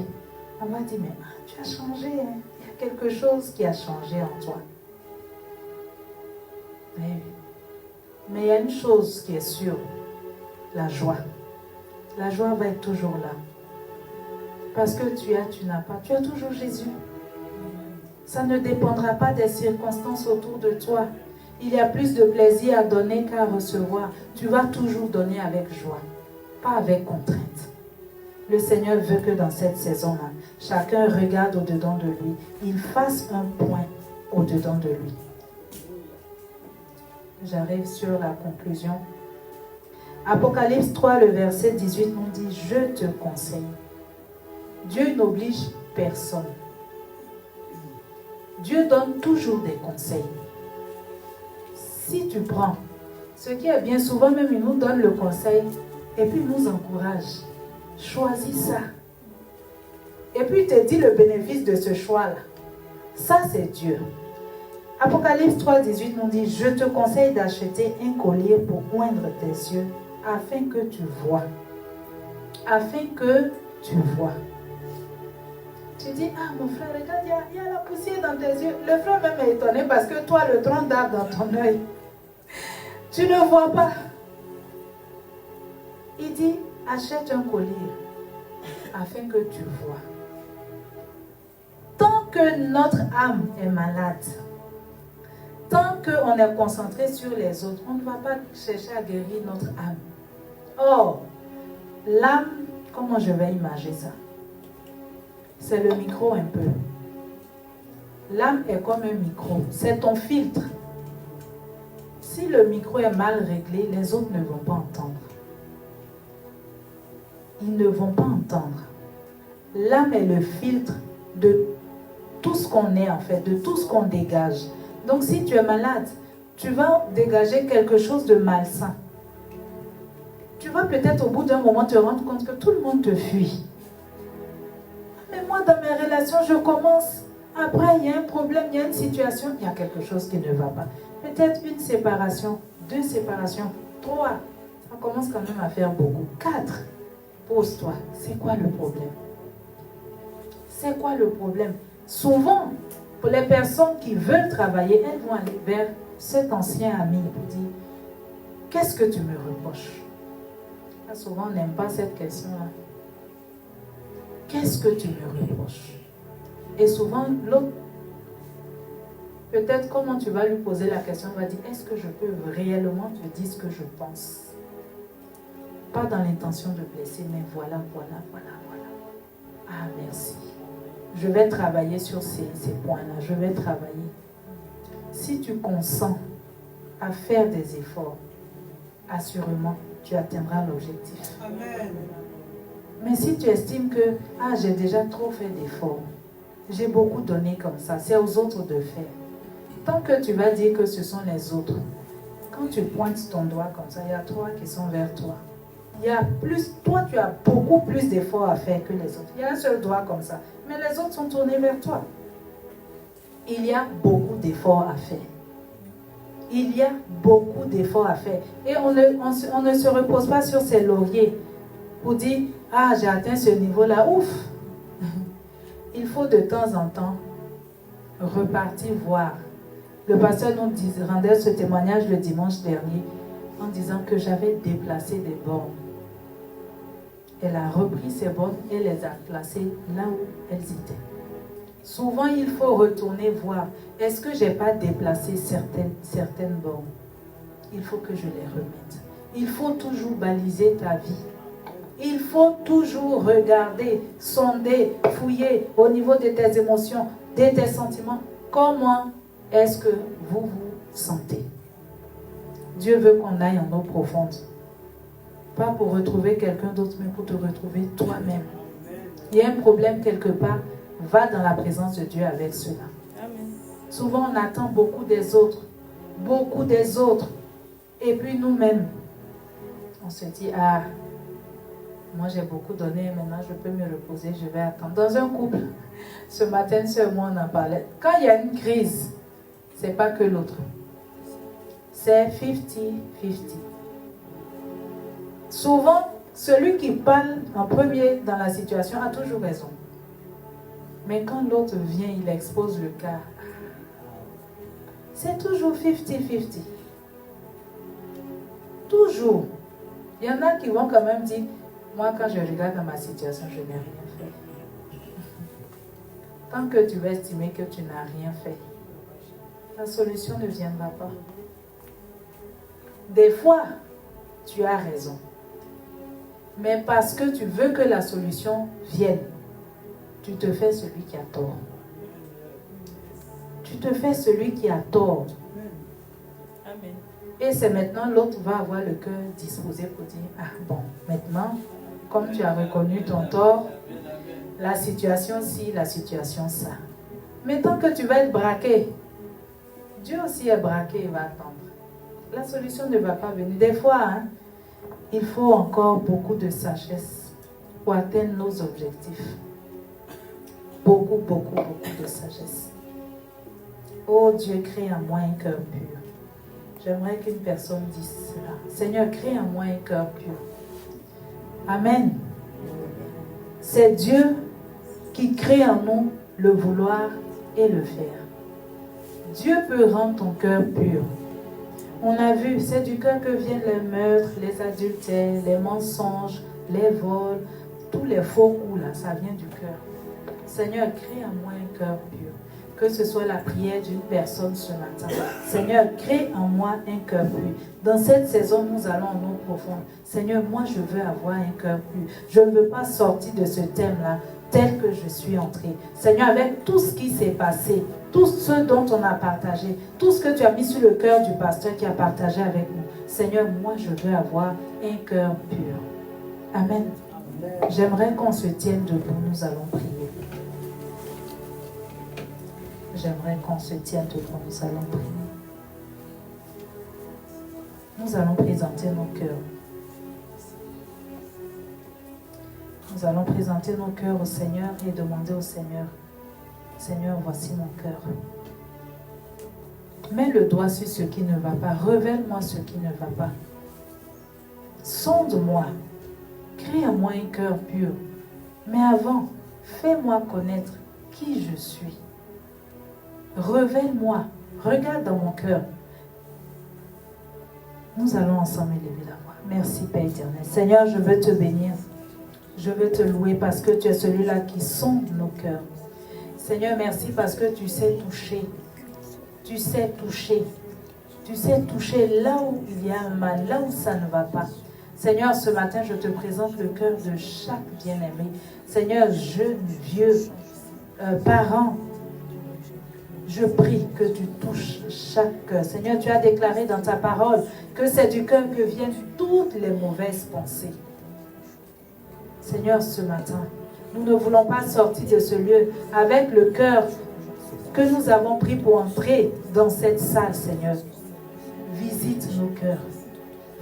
on va dire, mais tu as changé. Hein? Il y a quelque chose qui a changé en toi. Mais il y a une chose qui est sûre, la joie. La joie va être toujours là. Parce que tu n'as pas. Tu as toujours Jésus. Ça ne dépendra pas des circonstances autour de toi. Il y a plus de plaisir à donner qu'à recevoir. Tu vas toujours donner avec joie, pas avec contrainte. Le Seigneur veut que dans cette saison-là, chacun regarde au-dedans de lui. Il fasse un point au-dedans de lui. J'arrive sur la conclusion. Apocalypse 3, le verset 18 nous dit, je te conseille. Dieu n'oblige personne. Dieu donne toujours des conseils. Si tu prends, ce qui est bien souvent, même il nous donne le conseil et puis il nous encourage. Choisis ça. Et puis il te dit le bénéfice de ce choix-là. Ça, c'est Dieu. Apocalypse 3, 18 nous dit, je te conseille d'acheter un collier pour oindre tes yeux afin que tu vois. Afin que tu vois. Tu dis, ah mon frère, regarde, il y a la poussière dans tes yeux. Le frère même est étonné parce que toi, le tronc d'arbre dans ton œil, tu ne vois pas. Il dit, achète un collier afin que tu vois. Tant que notre âme est malade, tant qu'on est concentré sur les autres, on ne va pas chercher à guérir notre âme. Or, l'âme, comment je vais imaginer ça? C'est le micro un peu. L'âme est comme un micro. C'est ton filtre. Si le micro est mal réglé, les autres ne vont pas entendre. Ils ne vont pas entendre. L'âme est le filtre de tout ce qu'on est en fait, de tout ce qu'on dégage. Donc si tu es malade, tu vas dégager quelque chose de malsain. Tu vas peut-être au bout d'un moment te rendre compte que tout le monde te fuit. Mais moi, dans mes relations, je commence. Après, il y a un problème, il y a une situation, il y a quelque chose qui ne va pas. Peut-être une séparation, 2 séparations, 3. Ça commence quand même à faire beaucoup. 4. Pose-toi, c'est quoi le problème? C'est quoi le problème? Souvent, pour les personnes qui veulent travailler, elles vont aller vers cet ancien ami pour dire, qu'est-ce que tu me reproches? Là, souvent, on n'aime pas cette question-là. Qu'est-ce que tu me reproches? Et souvent, l'autre, peut-être comment tu vas lui poser la question, va dire, est-ce que je peux réellement te dire ce que je pense? Pas dans l'intention de blesser, mais voilà. Ah, merci. je vais travailler sur ces points-là, je vais travailler. Si tu consens à faire des efforts, assurément, tu atteindras l'objectif. Amen. Mais si tu estimes que j'ai déjà trop fait d'efforts, j'ai beaucoup donné comme ça, c'est aux autres de faire. Tant que tu vas dire que ce sont les autres, quand tu pointes ton doigt comme ça, il y a trois qui sont vers toi. Il y a plus, toi tu as beaucoup plus d'efforts à faire que les autres. Il y a un seul doigt comme ça, mais les autres sont tournés vers toi. Il y a beaucoup d'efforts à faire. Il y a beaucoup d'efforts à faire. Et on ne se repose pas sur ses lauriers pour dire, j'ai atteint ce niveau-là, ouf. Il faut de temps en temps repartir voir. Le pasteur nous rendait ce témoignage le dimanche dernier en disant que j'avais déplacé des bornes. Elle a repris ces bornes et les a placées là où elles étaient. Souvent, il faut retourner voir. Est-ce que je n'ai pas déplacé certaines bornes? Il faut que je les remette. Il faut toujours baliser ta vie. Il faut toujours regarder, sonder, fouiller au niveau de tes émotions, de tes sentiments. Comment est-ce que vous vous sentez? Dieu veut qu'on aille en eau profonde. Pas pour retrouver quelqu'un d'autre, mais pour te retrouver toi-même. Il y a un problème quelque part, va dans la présence de Dieu avec cela. Amen. Souvent, on attend beaucoup des autres. Beaucoup des autres. Et puis nous-mêmes, on se dit, moi j'ai beaucoup donné, maintenant je peux me reposer, je vais attendre. Dans un couple, ce matin, seulement on en parlait. Quand il y a une crise, ce n'est pas que l'autre. C'est 50-50. Souvent, celui qui parle en premier dans la situation a toujours raison. Mais quand l'autre vient, il expose le cas. C'est toujours 50-50. Toujours. Il y en a qui vont quand même dire, moi quand je regarde dans ma situation, je n'ai rien fait. Tant que tu vas estimer que tu n'as rien fait, la solution ne viendra pas. Des fois, tu as raison. Mais parce que tu veux que la solution vienne, tu te fais celui qui a tort. Tu te fais celui qui a tort. Amen. Et c'est maintenant l'autre va avoir le cœur disposé pour dire, maintenant, comme tu as reconnu ton tort, la situation ci, la situation ça. Mais tant que tu vas être braqué, Dieu aussi est braqué, il va attendre. La solution ne va pas venir. Des fois, il faut encore beaucoup de sagesse pour atteindre nos objectifs. Beaucoup de sagesse. Oh Dieu, crée en moi un cœur pur. J'aimerais qu'une personne dise cela. Seigneur, crée en moi un cœur pur. Amen. C'est Dieu qui crée en nous le vouloir et le faire. Dieu peut rendre ton cœur pur. On a vu, c'est du cœur que viennent les meurtres, les adultères, les mensonges, les vols, tous les faux coups là, ça vient du cœur. Seigneur, crée en moi un cœur pur. Que ce soit la prière d'une personne ce matin. Seigneur, crée en moi un cœur pur. Dans cette saison, nous allons en eau profonde. Seigneur, moi je veux avoir un cœur pur. Je ne veux pas sortir de ce thème-là tel que je suis entrée. Seigneur, avec tout ce qui s'est passé, tout ce dont on a partagé, tout ce que tu as mis sur le cœur du pasteur qui a partagé avec nous. Seigneur, moi je veux avoir un cœur pur. Amen. J'aimerais qu'on se tienne debout, nous allons prier. J'aimerais qu'on se tienne debout, nous allons prier. Nous allons présenter nos cœurs. Nous allons présenter nos cœurs au Seigneur et demander au Seigneur, Seigneur, voici mon cœur. Mets le doigt sur ce qui ne va pas. Révèle-moi ce qui ne va pas. Sonde-moi. Crée en moi un cœur pur. Mais avant, fais-moi connaître qui je suis. Révèle-moi. Regarde dans mon cœur. Nous allons ensemble élever la voix. Merci Père éternel. Seigneur, je veux te bénir. Je veux te louer parce que tu es celui-là qui sonde nos cœurs. Seigneur, merci parce que tu sais toucher. Tu sais toucher. Tu sais toucher là où il y a un mal, là où ça ne va pas. Seigneur, ce matin, je te présente le cœur de chaque bien-aimé. Seigneur, jeune, vieux, parents, je prie que tu touches chaque cœur. Seigneur, tu as déclaré dans ta parole que c'est du cœur que viennent toutes les mauvaises pensées. Seigneur, ce matin, nous ne voulons pas sortir de ce lieu avec le cœur que nous avons pris pour entrer dans cette salle, Seigneur. Visite nos cœurs.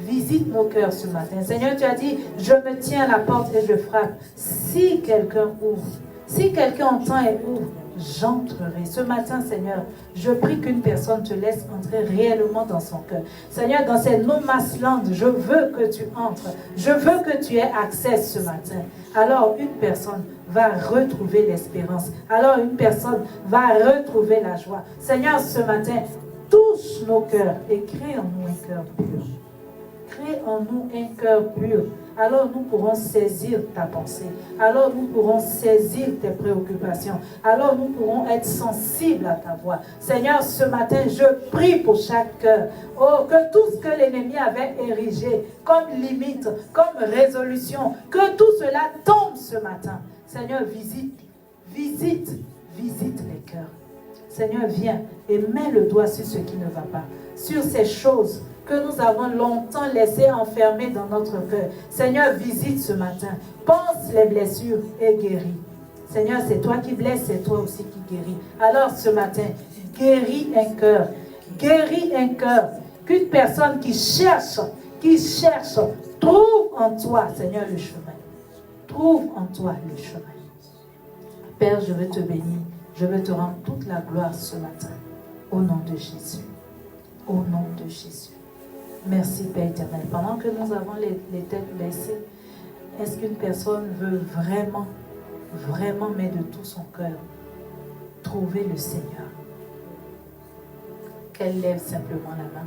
Visite nos cœurs ce matin. Seigneur, tu as dit, je me tiens à la porte et je frappe. Si quelqu'un ouvre, si quelqu'un entend et ouvre, j'entrerai. Ce matin, Seigneur, je prie qu'une personne te laisse entrer réellement dans son cœur. Seigneur, dans ces no-man's land, je veux que tu entres. Je veux que tu aies accès ce matin. Alors, une personne va retrouver l'espérance. Alors, une personne va retrouver la joie. Seigneur, ce matin, touche nos cœurs et crée en nous un cœur pur. Crée en nous un cœur pur. Alors nous pourrons saisir ta pensée. Alors nous pourrons saisir tes préoccupations. Alors nous pourrons être sensibles à ta voix. Seigneur, ce matin, je prie pour chaque cœur. Oh, que tout ce que l'ennemi avait érigé comme limite, comme résolution, que tout cela tombe ce matin. Seigneur, visite les cœurs. Seigneur, viens et mets le doigt sur ce qui ne va pas, sur ces choses que nous avons longtemps laissées enfermées dans notre cœur. Seigneur, visite ce matin, pense les blessures et guéris. Seigneur, c'est toi qui blesses, c'est toi aussi qui guéris. Alors ce matin, guéris un cœur, qu'une personne qui cherche, trouve en toi, Seigneur, le chemin. Trouve en toi le chemin. Père, je veux te bénir. Je veux te rendre toute la gloire ce matin. Au nom de Jésus. Au nom de Jésus. Merci Père éternel. Pendant que nous avons les têtes baissées, est-ce qu'une personne veut vraiment, mais de tout son cœur, trouver le Seigneur? Qu'elle lève simplement la main.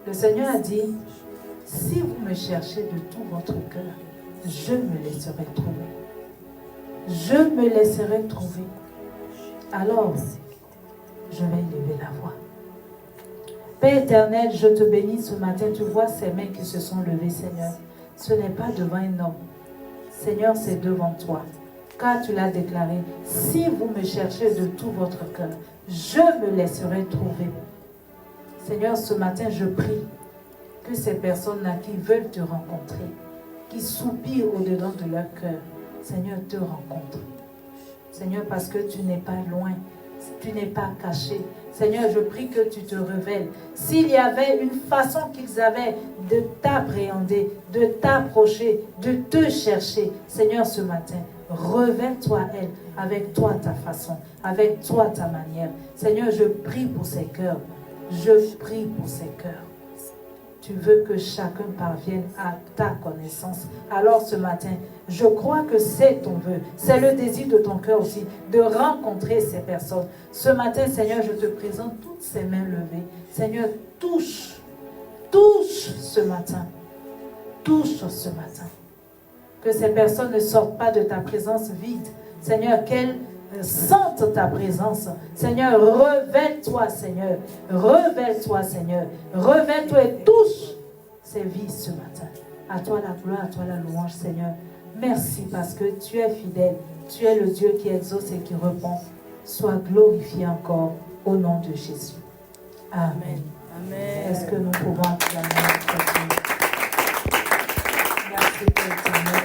Le Seigneur a dit, si vous me cherchez de tout votre cœur, je me laisserai trouver. Je me laisserai trouver. Alors, je vais élever la voix. Père éternel, je te bénis ce matin. Tu vois ces mains qui se sont levées, Seigneur. Ce n'est pas devant un homme. Seigneur, c'est devant toi. Car tu l'as déclaré. Si vous me cherchez de tout votre cœur, je me laisserai trouver. Seigneur, ce matin, je prie que ces personnes-là qui veulent te rencontrer, qui soupirent au-dedans de leur cœur, Seigneur, te rencontre. Seigneur, parce que tu n'es pas loin, tu n'es pas caché. Seigneur, je prie que tu te révèles. S'il y avait une façon qu'ils avaient de t'appréhender, de t'approcher, de te chercher, Seigneur, ce matin, révèle-toi elle, avec toi ta façon, avec toi ta manière. Seigneur, je prie pour ces cœurs. Je prie pour ces cœurs. Tu veux que chacun parvienne à ta connaissance. Alors ce matin, je crois que c'est ton vœu. C'est le désir de ton cœur aussi, de rencontrer ces personnes. Ce matin, Seigneur, je te présente toutes ces mains levées. Seigneur, touche ce matin. Touche ce matin. Que ces personnes ne sortent pas de ta présence vide. Seigneur, qu'elles sentent ta présence. Seigneur, révèle-toi, Seigneur. Révèle-toi, Seigneur. Révèle-toi et touche ces vies ce matin. À toi la gloire, à toi la louange, Seigneur. Merci parce que tu es fidèle. Tu es le Dieu qui exauce et qui répond. Sois glorifié encore au nom de Jésus. Amen. Amen. Est-ce que nous pouvons acclamer notre Dieu? Merci, Père éternel.